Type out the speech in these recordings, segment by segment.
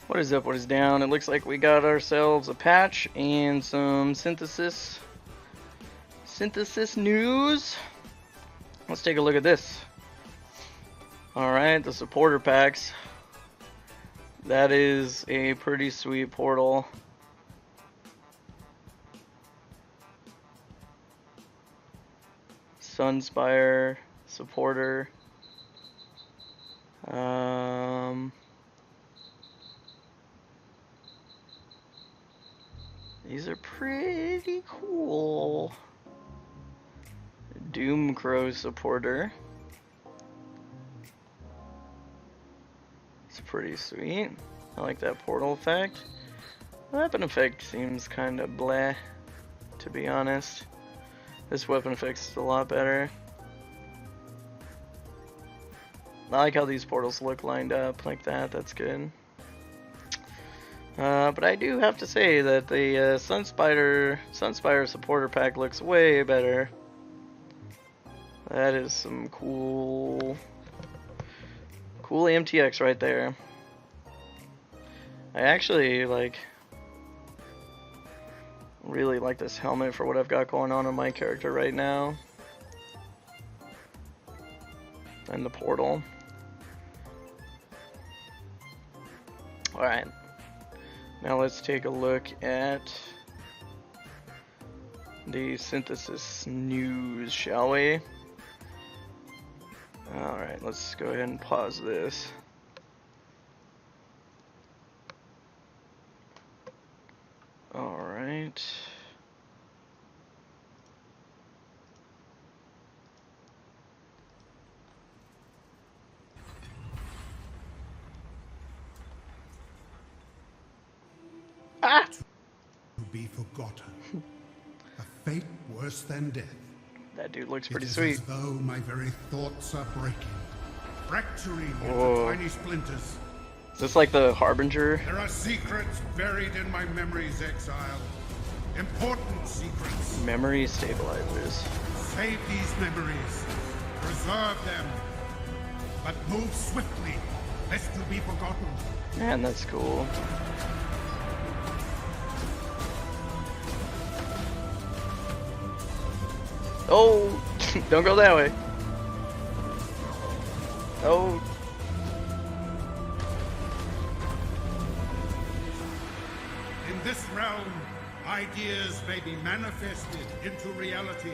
What is up, what is down? It looks like we got ourselves a patch and some synthesis news. Let's take a look at this. Alright, the supporter packs. That is a pretty sweet portal. Sunspire supporter. These are pretty cool. Doomcrow supporter. It's pretty sweet. I like that portal effect. Weapon effect seems kind of bleh, to be honest. This weapon effect's a lot better. I like how these portals look lined up like that. That's good. But I do have to say that the Sunspire supporter pack looks way better. That is some cool MTX right there. I actually really like this helmet for what I've got going on my character right now. And the portal. Alright. Now let's take a look at the synthesis news, shall we? Alright, let's go ahead and pause this. Alright. Ah! To be forgotten. A fate worse than death. That dude looks pretty It is sweet. as though my very thoughts are breaking, fracturing Whoa. into tiny splinters. Is this like the Harbinger? There are secrets buried in my memories, Exile. Important secrets. Memory stabilizers. Save these memories. Preserve them. But move swiftly, lest you be forgotten. Man, that's cool. Oh, don't go that way. Oh. In this realm, ideas may be manifested into reality.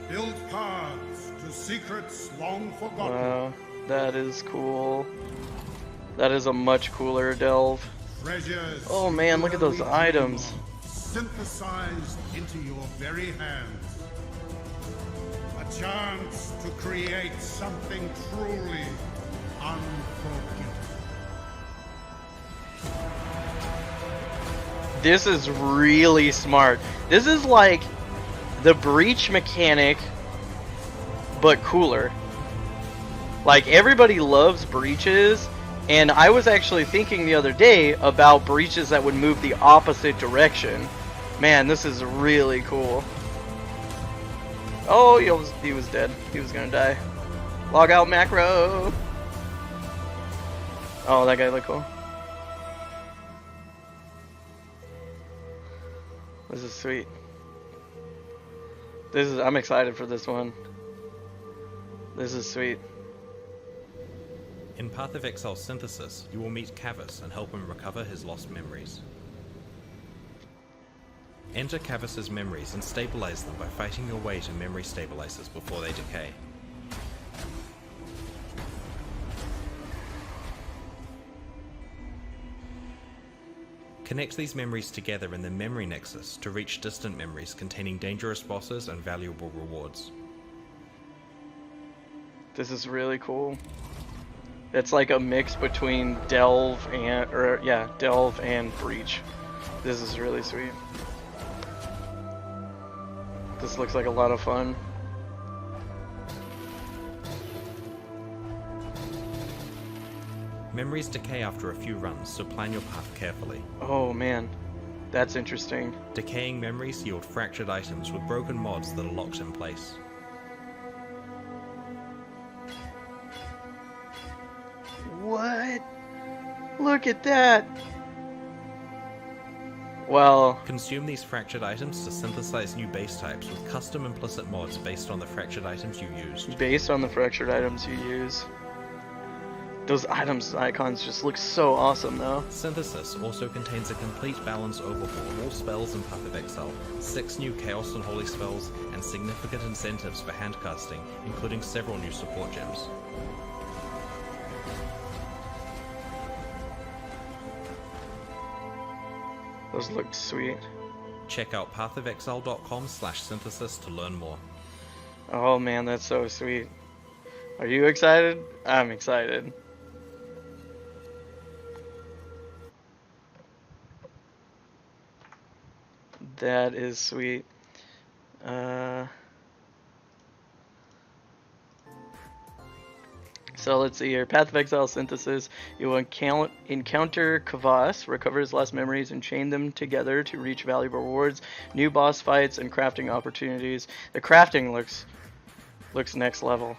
Build paths to secrets long forgotten. Wow, that is cool. That is a much cooler delve. Treasures. Oh man, look at those items. Synthesized into your very hands. A chance to create something truly unforgettable. This is really smart. This is like the breach mechanic, but cooler. Like, everybody loves breaches, and I was actually thinking the other day about breaches that would move the opposite direction. Man, this is really cool. Oh, he was dead. He was gonna die. Log out macro. Oh, that guy looked cool. This is sweet. I'm excited for this one. This is sweet. In Path of Exile Synthesis, you will meet Cavus and help him recover his lost memories. Enter Cavus's memories and stabilize them by fighting your way to memory stabilizers before they decay. Connect these memories together in the memory nexus to reach distant memories containing dangerous bosses and valuable rewards. This is really cool. It's like a mix between Delve and Breach. This is really sweet. This looks like a lot of fun. Memories decay after a few runs, so plan your path carefully. Oh man, that's interesting. Decaying memories yield fractured items with broken mods that are locked in place. What? Look at that! Well, Consume these fractured items to synthesize new base types with custom implicit mods based on the fractured items you used. based on the fractured items you use. Those items icons just look so awesome though. Synthesis also contains a complete balance overhaul of all spells in Path of Exile, 6 new Chaos and Holy spells, and significant incentives for handcasting, including several new support gems. Those look sweet. Check out pathofexile.com/synthesis to learn more. Oh man, that's so sweet. Are you excited? I'm excited. That is sweet. So let's see here. Path of Exile synthesis. You will encounter Kavas, recover his lost memories, and chain them together to reach valuable rewards, new boss fights, and crafting opportunities. The crafting looks next level.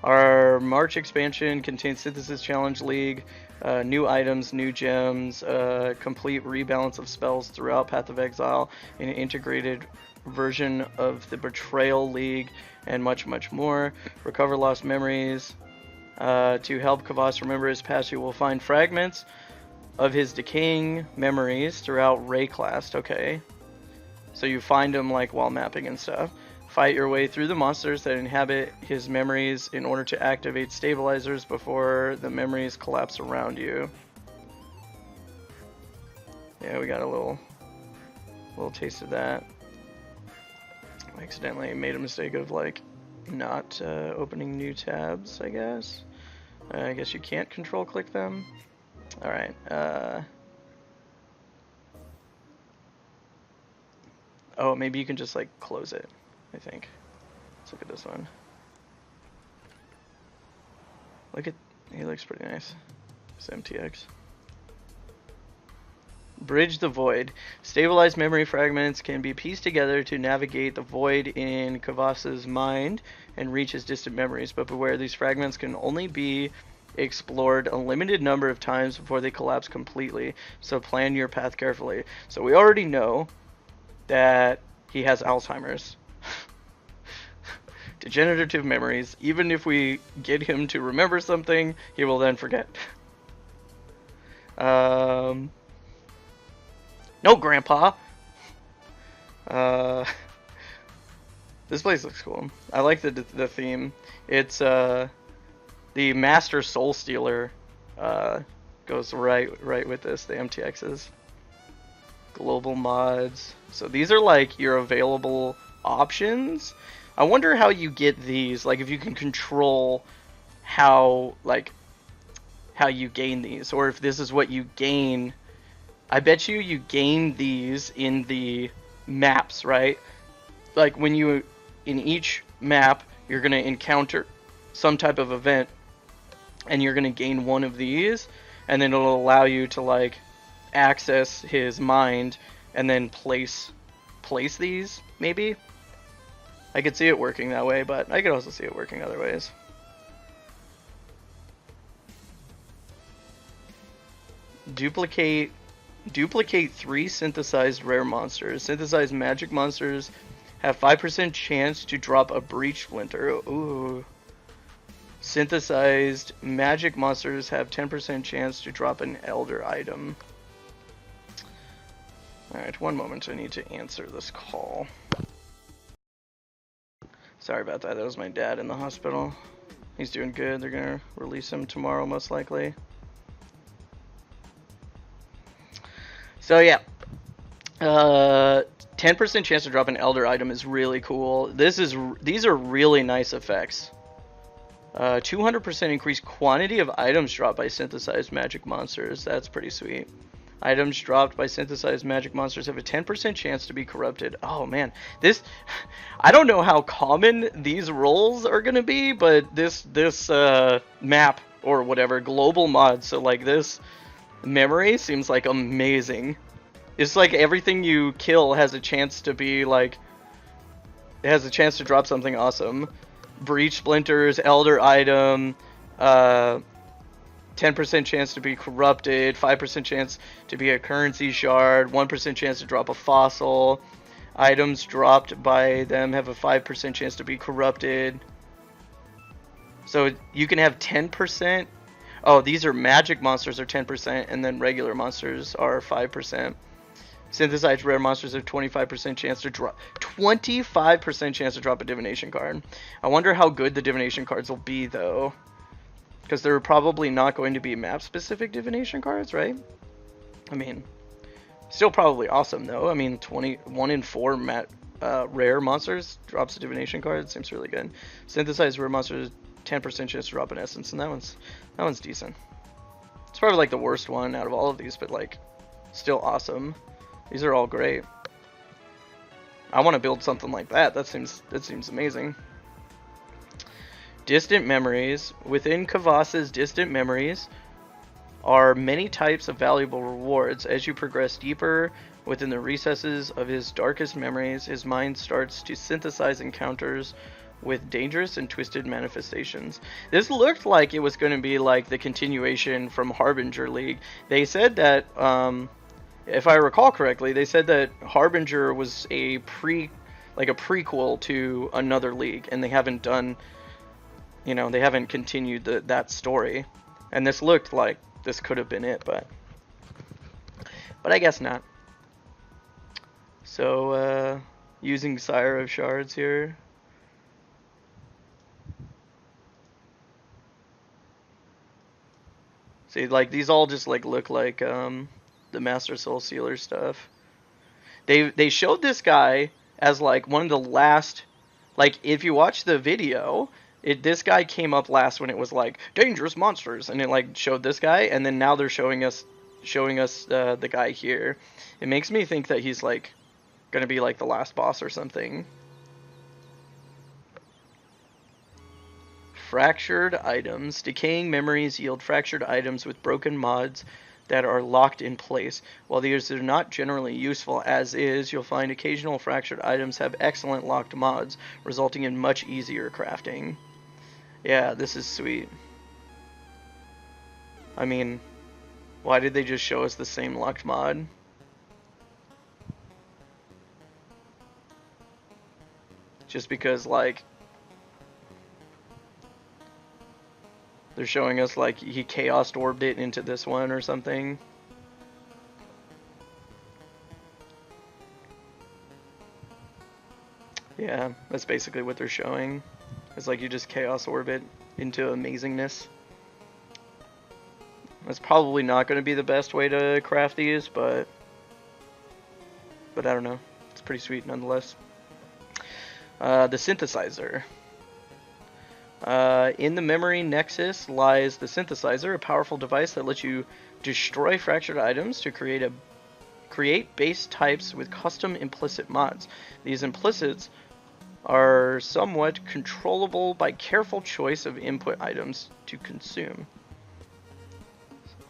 Our March expansion contains Synthesis Challenge League, new items, new gems, complete rebalance of spells throughout Path of Exile, an integrated version of the Betrayal League, and much, much more. Recover lost memories. To help Kavas remember his past, you will find fragments of his decaying memories throughout Rayclast. Okay. So you find them like while mapping and stuff. Fight your way through the monsters that inhabit his memories in order to activate stabilizers before the memories collapse around you. Yeah, we got a little taste of that. I accidentally made a mistake of like not opening new tabs, I guess. I guess you can't control click them. Alright. Oh, maybe you can just like close it, I think. Let's look at this one. He looks pretty nice. It's MTX. Bridge the Void. Stabilized memory fragments can be pieced together to navigate the void in Kavas's mind and reach his distant memories, but beware, these fragments can only be explored a limited number of times before they collapse completely, so plan your path carefully. So we already know that he has Alzheimer's. Degenerative memories. Even if we get him to remember something, he will then forget. No, Grandpa! This place looks cool. I like the theme. It's, the Master Soul Stealer, goes right with this, the MTXs. Global mods. So these are like your available options. I wonder how you get these, like if you can control how you gain these, or if this is what you gain. I bet you gain these in the maps, right? Like when in each map, you're going to encounter some type of event, and you're going to gain one of these, and then it'll allow you to like access his mind, and then place these, maybe? I could see it working that way, but I could also see it working other ways. Duplicate 3 synthesized rare monsters. Synthesized magic monsters have 5% chance to drop a breach splinter. Ooh. Synthesized magic monsters have 10% chance to drop an elder item. Alright, one moment. I need to answer this call. Sorry about that. That was my dad in the hospital. He's doing good. They're gonna release him tomorrow, most likely. So yeah, 10% chance to drop an elder item is really cool. These are really nice effects. 200% increased quantity of items dropped by synthesized magic monsters. That's pretty sweet. Items dropped by synthesized magic monsters have a 10% chance to be corrupted. Oh man, I don't know how common these rolls are gonna be, but this map or whatever global mod. So like this memory seems like amazing. It's like everything you kill has a chance to be like, it has a chance to drop something awesome. Breach splinters, elder item, 10% chance to be corrupted, 5% chance to be a currency shard, 1% chance to drop a fossil. Items dropped by them have a 5% chance to be corrupted. So you can have 10%. Oh, these are magic monsters are 10%, and then regular monsters are 5%. Synthesized rare monsters have 25% chance to drop 25% chance to drop a divination card. I wonder how good the divination cards will be though, because they're probably not going to be map specific divination cards, right? I mean, still probably awesome though. I mean, 1 in 4 rare monsters drops a divination card. Seems really good. Synthesized rare monsters 10% chance to drop an essence, and that one's decent. It's probably like the worst one out of all of these, but like still awesome. These are all great. I want to build something like that. That seems amazing. Distant memories. Within Kavas's distant memories are many types of valuable rewards. As you progress deeper within the recesses of his darkest memories, his mind starts to synthesize encounters with dangerous and twisted manifestations. This looked like it was going to be like the continuation from Harbinger League. They said that if I recall correctly, they said that Harbinger was a prequel to another league, and they haven't done, they haven't continued that story. And this looked like this could have been it, but I guess not. So, using Sire of Shards here. See, like, these all just, like, look like, the Master Soul Sealer stuff. They showed this guy as like one of the last, like if you watch the video, this guy came up last when it was like dangerous monsters, and it like showed this guy, and then now they're showing us the guy here. It makes me think that he's like gonna be like the last boss or something. Fractured items. Decaying memories yield fractured items with broken mods that are locked in place. While these are not generally useful as is, you'll find occasional fractured items have excellent locked mods, resulting in much easier crafting. Yeah, this is sweet. I mean, why did they just show us the same locked mod? Just because, like, they're showing us like he chaos orbed it into this one or something. Yeah, that's basically what they're showing. It's like you just chaos orbit into amazingness. That's probably not going to be the best way to craft these, but I don't know. It's pretty sweet nonetheless. The synthesizer. In the memory nexus lies the synthesizer, a powerful device that lets you destroy fractured items to create base types with custom implicit mods. These implicits are somewhat controllable by careful choice of input items to consume.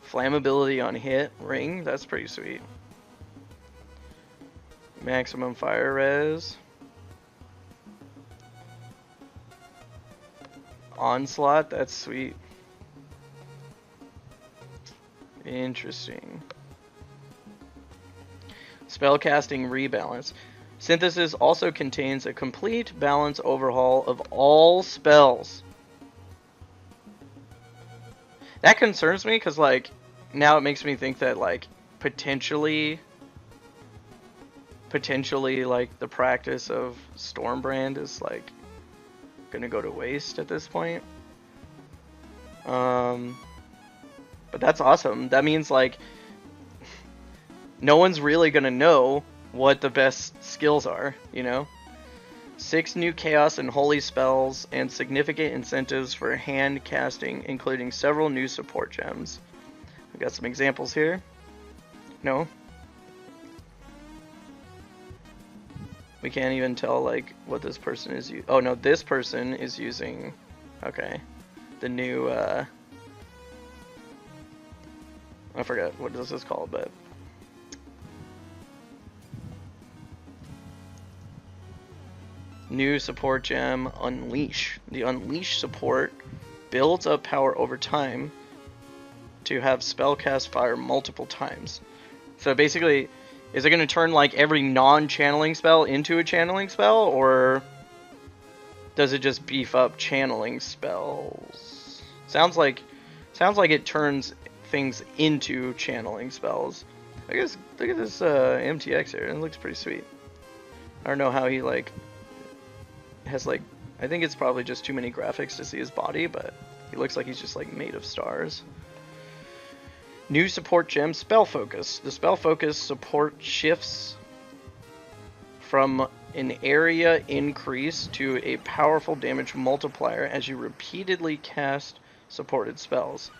Flammability on hit, ring, that's pretty sweet. Maximum fire res. Onslaught, that's sweet. Interesting. Spellcasting rebalance. Synthesis also contains a complete balance overhaul of all spells. That concerns me because, like, now it makes me think that, like, potentially, like, the practice of Stormbrand is, like, gonna go to waste at this point. But that's awesome. That means, like, no one's really gonna know what the best skills are, you know? 6 new chaos and holy spells and significant incentives for hand casting, including several new support gems. We've got some examples here. No? We can't even tell, like, what this person is using. Oh, no, this person is using, okay, the new, I forgot what this is called, but new support gem, Unleash. The Unleash support builds up power over time to have spellcast fire multiple times. So basically, is it going to turn like every non-channeling spell into a channeling spell, or does it just beef up channeling spells? Sounds like it turns things into channeling spells. I guess look at this MTX here. It looks pretty sweet. I don't know how he like has like. I think it's probably just too many graphics to see his body, but he looks like he's just like made of stars. New support gem, Spell Focus. The Spell Focus support shifts from an area increase to a powerful damage multiplier as you repeatedly cast supported spells.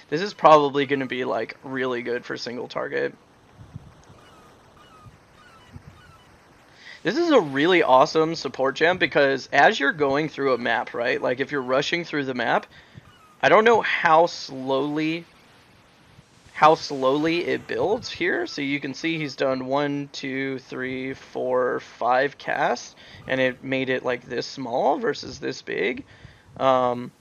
This is probably going to be like really good for single target. This is a really awesome support gem because as you're going through a map, right? Like if you're rushing through the map, I don't know how slowly it builds here. So you can see he's done 1, 2, 3, 4, 5 casts, and it made it like this small versus this big. So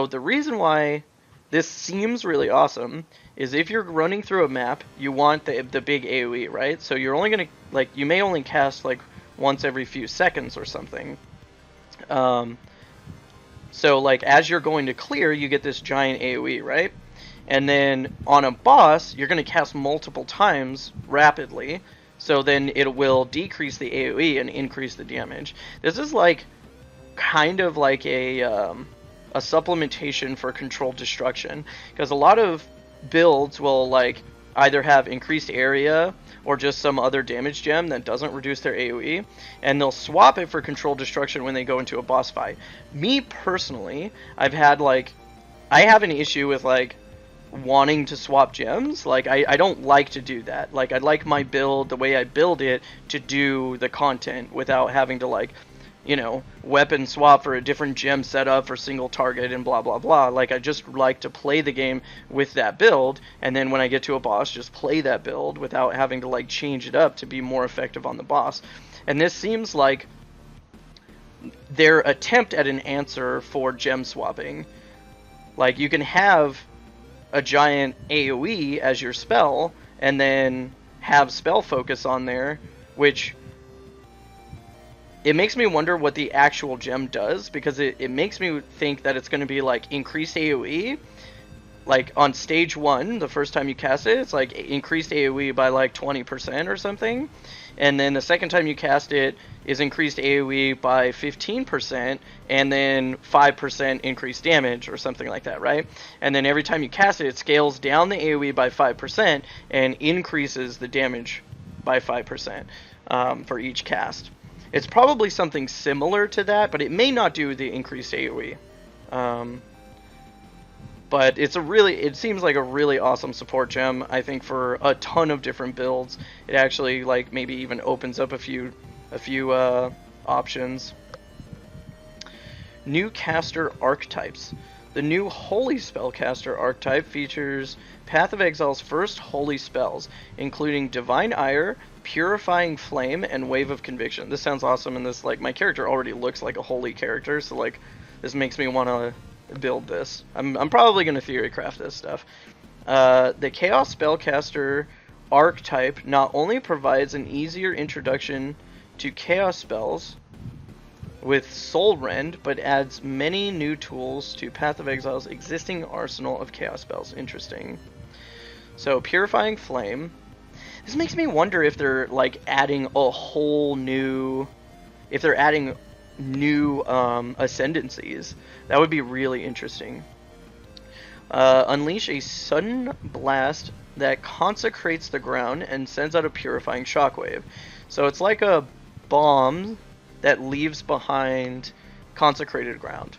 the reason why this seems really awesome is if you're running through a map, you want the big AoE, right? So you're only gonna like you may only cast like once every few seconds or something. So like as you're going to clear, you get this giant AoE, right? And then on a boss, you're going to cast multiple times rapidly. So then it will decrease the AoE and increase the damage. This is like kind of like a supplementation for controlled destruction, because a lot of builds will like either have increased area or just some other damage gem that doesn't reduce their AoE, and they'll swap it for controlled destruction when they go into a boss fight. Me personally, I have an issue with like wanting to swap gems. Like I don't like to do that. Like I like my build, the way I build it, to do the content without having to like, you know, weapon swap for a different gem setup for single target and blah blah blah. Like I just like to play the game with that build, and then when I get to a boss, just play that build without having to like change it up to be more effective on the boss. And this seems like their attempt at an answer for gem swapping. Like you can have a giant AoE as your spell and then have spell focus on there, which it makes me wonder what the actual gem does, because it makes me think that it's going to be like increased AoE. Like on stage 1, the first time you cast it, it's like increased AoE by like 20% or something. And then the second time you cast it is increased AoE by 15% and then 5% increased damage or something like that, right? And then every time you cast it, it scales down the AoE by 5% and increases the damage by 5% for each cast. It's probably something similar to that, but it may not do the increased AoE. But it seems like a really awesome support gem. I think for a ton of different builds, it actually like maybe even opens up a few options. New caster archetypes. The new Holy Spellcaster archetype features Path of Exile's first holy spells, including Divine Ire, Purifying Flame, and Wave of Conviction. This sounds awesome, and this like my character already looks like a holy character, so like this makes me want to build this. I'm probably going to theory craft this stuff. The Chaos Spellcaster archetype not only provides an easier introduction to chaos spells with Soul Rend, but adds many new tools to Path of Exile's existing arsenal of chaos spells. Interesting. So Purifying Flame. This makes me wonder if they're like adding a whole new, if they're adding new ascendancies. That would be really interesting. Unleash a sudden blast that consecrates the ground and sends out a purifying shockwave. So it's like a bomb that leaves behind consecrated ground.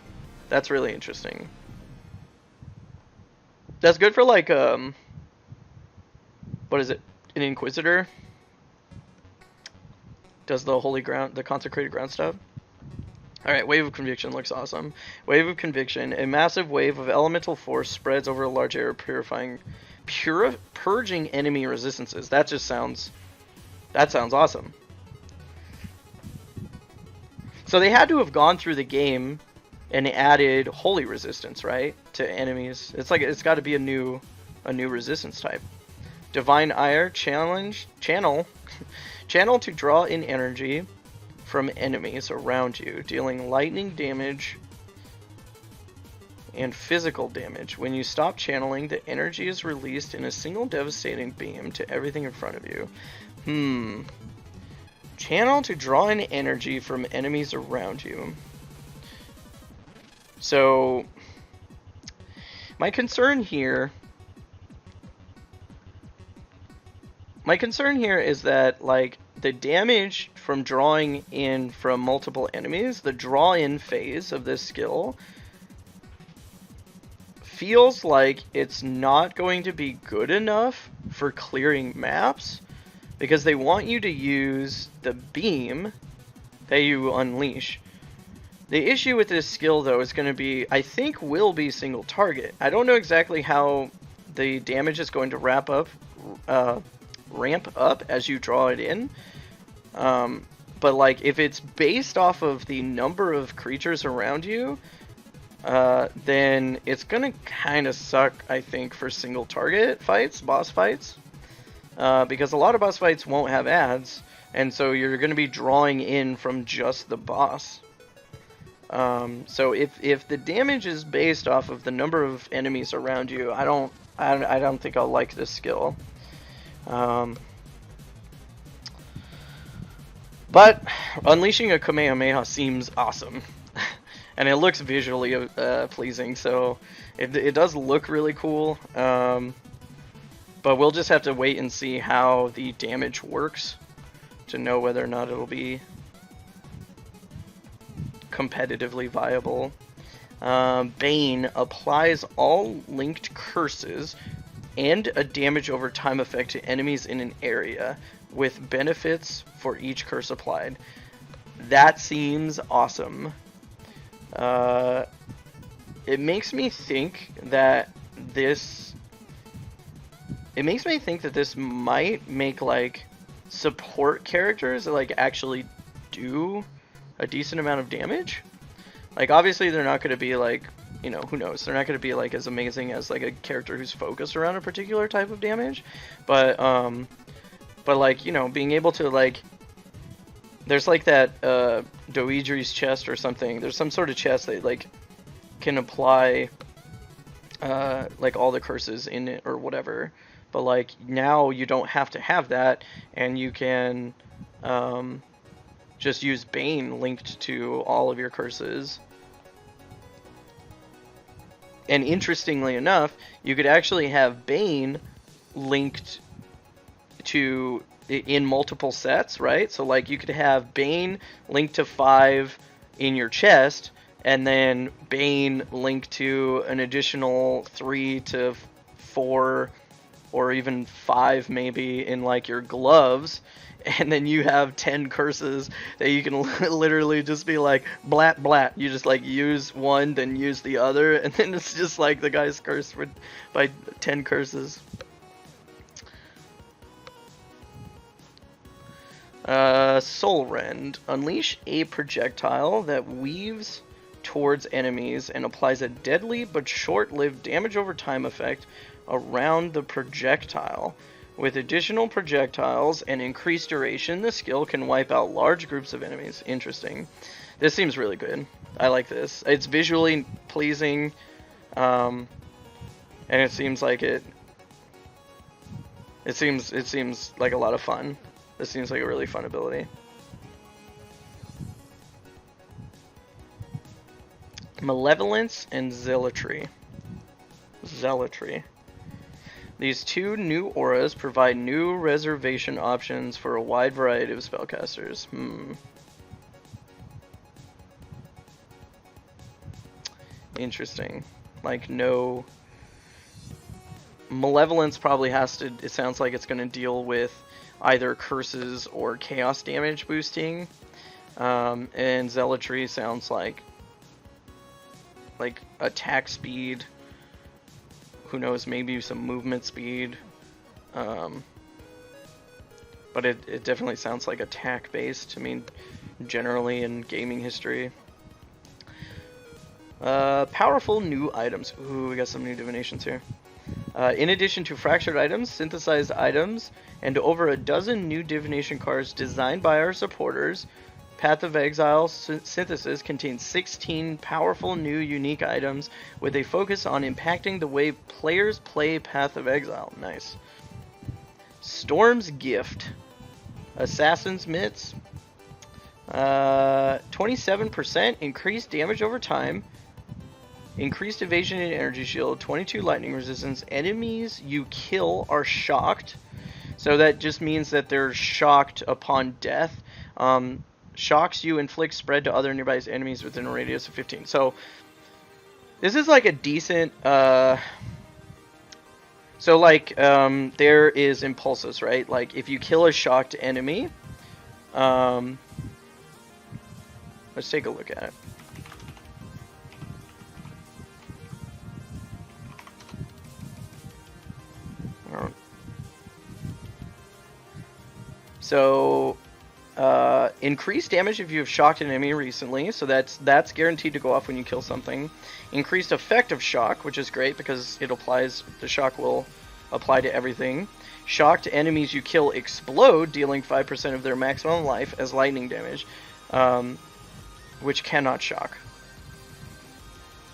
That's really interesting. That's good for like what is it? An Inquisitor does the holy ground, the consecrated ground stuff. Alright, Wave of Conviction looks awesome. Wave of Conviction. A massive wave of elemental force spreads over a large area, purging enemy resistances. That sounds awesome. So they had to have gone through the game an added holy resistance, right, to enemies. It's like it's got to be a new resistance type. Divine Ire channel to draw in energy from enemies around you, dealing lightning damage and physical damage. When you stop channeling, the energy is released in a single devastating beam to everything in front of you. Channel to draw in energy from enemies around you. So, my concern here is that, like, the damage from drawing in from multiple enemies, the draw-in phase of this skill, feels like it's not going to be good enough for clearing maps, because they want you to use the beam that you unleash. The issue with this skill, though, is going to be, I think, will be single target. I don't know exactly how the damage is going to ramp up as you draw it in. But, like, if it's based off of the number of creatures around you, then it's going to kind of suck, I think, for single target fights, boss fights. Because a lot of boss fights won't have ads, and so you're going to be drawing in from just the boss. So if the damage is based off of the number of enemies around you, I don't think I'll like this skill. But unleashing a Kamehameha seems awesome, and it looks visually pleasing. So it does look really cool. But we'll just have to wait and see how the damage works to know whether or not it'll be competitively viable. Bane applies all linked curses and a damage over time effect to enemies in an area, with benefits for each curse applied. That seems awesome. It makes me think that this might make, like, support characters that, like, actually do a decent amount of damage. Like, obviously they're not going to be, like, you know, who knows, they're not going to be, like, as amazing as, like, a character who's focused around a particular type of damage, but like, you know, being able to, like, there's, like, that Doidri's chest or something, there's some sort of chest that, like, can apply like all the curses in it or whatever, but, like, now you don't have to have that, and you can just use Bane linked to all of your curses. And interestingly enough, you could actually have Bane linked to in multiple sets, right? So, like, you could have Bane linked to 5 in your chest, and then Bane linked to an additional 3 to 4 or even 5 maybe in, like, your gloves, and then you have 10 curses that you can literally just be like, blat blat, you just, like, use one, then use the other, and then it's just like the guy's cursed by 10 curses. Soul Rend. Unleash a projectile that weaves towards enemies and applies a deadly but short-lived damage over time effect around the projectile. With additional projectiles and increased duration, the skill can wipe out large groups of enemies. Interesting. This seems really good. I like this. It's visually pleasing, and it seems like it seems like a lot of fun. This seems like a really fun ability. Malevolence and Zealotry. These 2 new auras provide new reservation options for a wide variety of spellcasters. Interesting. Like, no... Malevolence probably has to... It sounds like it's going to deal with either curses or chaos damage boosting. And Zealotry sounds like attack speed. Who knows, maybe some movement speed. But it definitely sounds like attack based. I mean, generally in gaming history. Powerful new items. Ooh, we got some new divinations here. In addition to fractured items, synthesized items, and over a dozen new divination cards designed by our supporters, Path of Exile Synthesis contains 16 powerful new unique items with a focus on impacting the way players play Path of Exile. Nice. Storm's Gift. Assassin's Mitts. 27% increased damage over time. Increased evasion and energy shield. 22 lightning resistance. Enemies you kill are shocked. So that just means that they're shocked upon death. Shocks you inflict spread to other nearby enemies within a radius of 15. So this is like a decent. So like there is impulses, right? Like if you kill a shocked enemy, let's take a look at it. So increased damage if you have shocked an enemy recently, so that's guaranteed to go off when you kill something. Increased effect of shock, which is great because the shock will apply to everything. Shocked enemies you kill explode, dealing 5% of their maximum life as lightning damage, which cannot shock.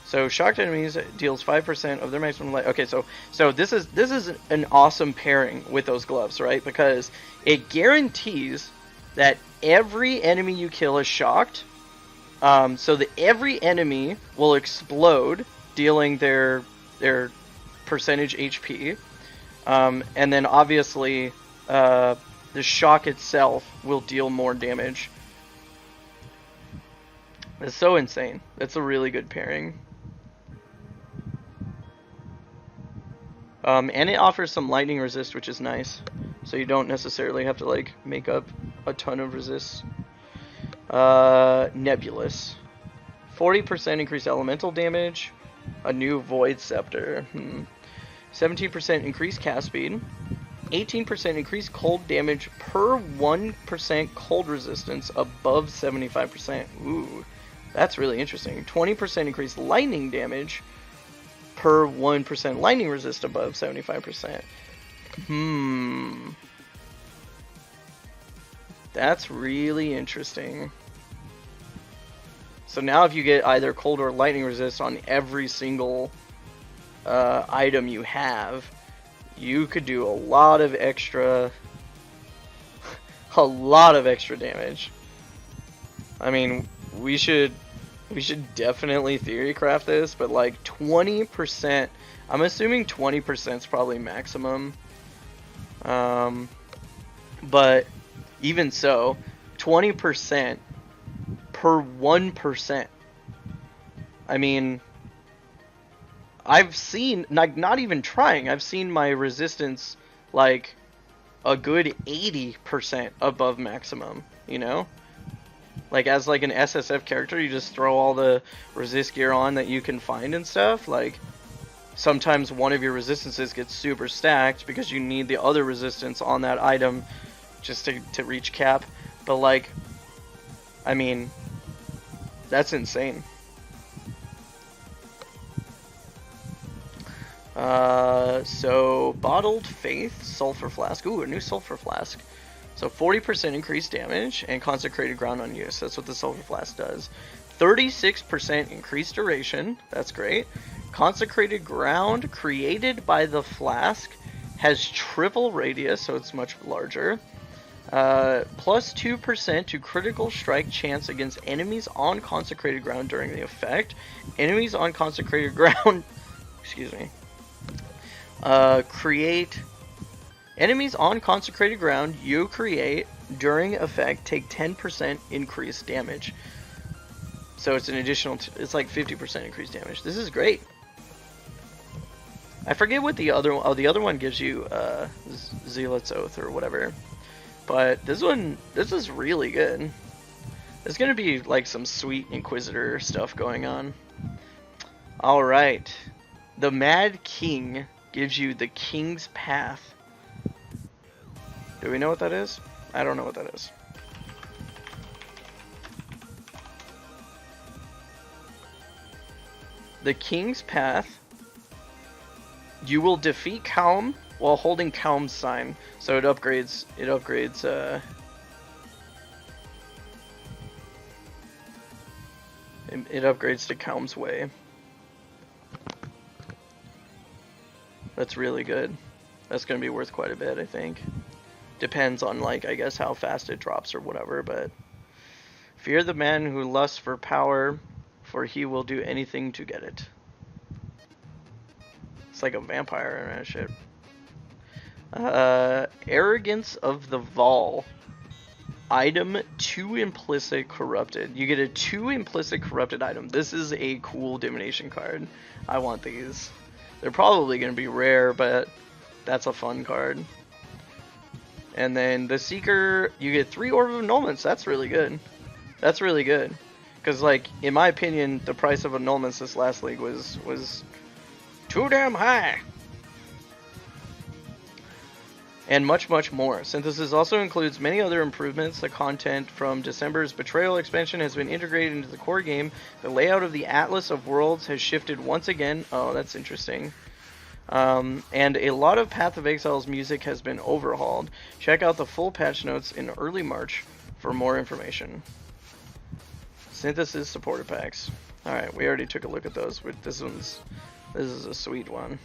So shocked enemies deals 5% of their maximum life. Okay, so this is an awesome pairing with those gloves, right? Because it guarantees that every enemy you kill is shocked. So that every enemy will explode, dealing their percentage HP. And then obviously the shock itself will deal more damage. It's so insane. That's a really good pairing. And it offers some lightning resist, which is nice. So you don't necessarily have to like make up a ton of resists. Nebulous. 40% increased elemental damage. A new Void Scepter. 17% increased cast speed. 18% increased cold damage per 1% cold resistance above 75%. Ooh, that's really interesting. 20% increased lightning damage per 1% lightning resist above 75%. That's really interesting. So now if you get either cold or lightning resist on every single item you have, you could do a lot of extra damage. I mean, we should definitely theory craft this, but like 20%, I'm assuming 20% is probably maximum. But even so, 20% per 1%. I mean, I've seen, like, not even trying, I've seen my resistance like a good 80% above maximum, you know? Like, as like an SSF character, you just throw all the resist gear on that you can find and stuff. Like, sometimes one of your resistances gets super stacked because you need the other resistance on that item just to reach cap. But like, I mean, that's insane. So Bottled Faith Sulfur Flask. Ooh, a new Sulfur Flask. So 40% increased damage and Consecrated Ground on use. That's what the Sulfur Flask does. 36% increased duration. That's great. Consecrated Ground created by the flask has triple radius, so it's much larger. Plus 2% to critical strike chance against enemies on Consecrated Ground during the effect. Enemies on Consecrated Ground, excuse me, enemies on Consecrated Ground you create during effect take 10% increased damage. So it's an additional, it's like 50% increased damage. This is great. I forget what the other one gives you, Zealot's Oath or whatever. But this is really good. There's gonna be like some sweet Inquisitor stuff going on. Alright. The Mad King gives you the King's Path. Do we know what that is? I don't know what that is. the King's Path. You will defeat Kaum while holding Kaum's sign. So it upgrades. It upgrades. It upgrades to Kaum's Way. That's really good. That's gonna be worth quite a bit, I think. Depends on, like, I guess how fast it drops or whatever, but fear the man who lusts for power, for he will do anything to get it. It's like a vampire and that shit. Arrogance of the Vol. Item 2 implicit corrupted. You get a 2 implicit corrupted item. This is a cool divination card. I want these. They're probably going to be rare, but that's a fun card. And then the Seeker, you get 3 Orb of Annulments. That's really good. That's really good. Because, like, in my opinion, the price of Annulments this last league was too damn high. And much, much more. Synthesis also includes many other improvements. The content from December's Betrayal expansion has been integrated into the core game. The layout of the Atlas of Worlds has shifted once again. Oh, that's interesting. And a lot of Path of Exile's music has been overhauled. Check out the full patch notes in early March for more information. Synthesis supporter packs. Alright, we already took a look at those. This is a sweet one.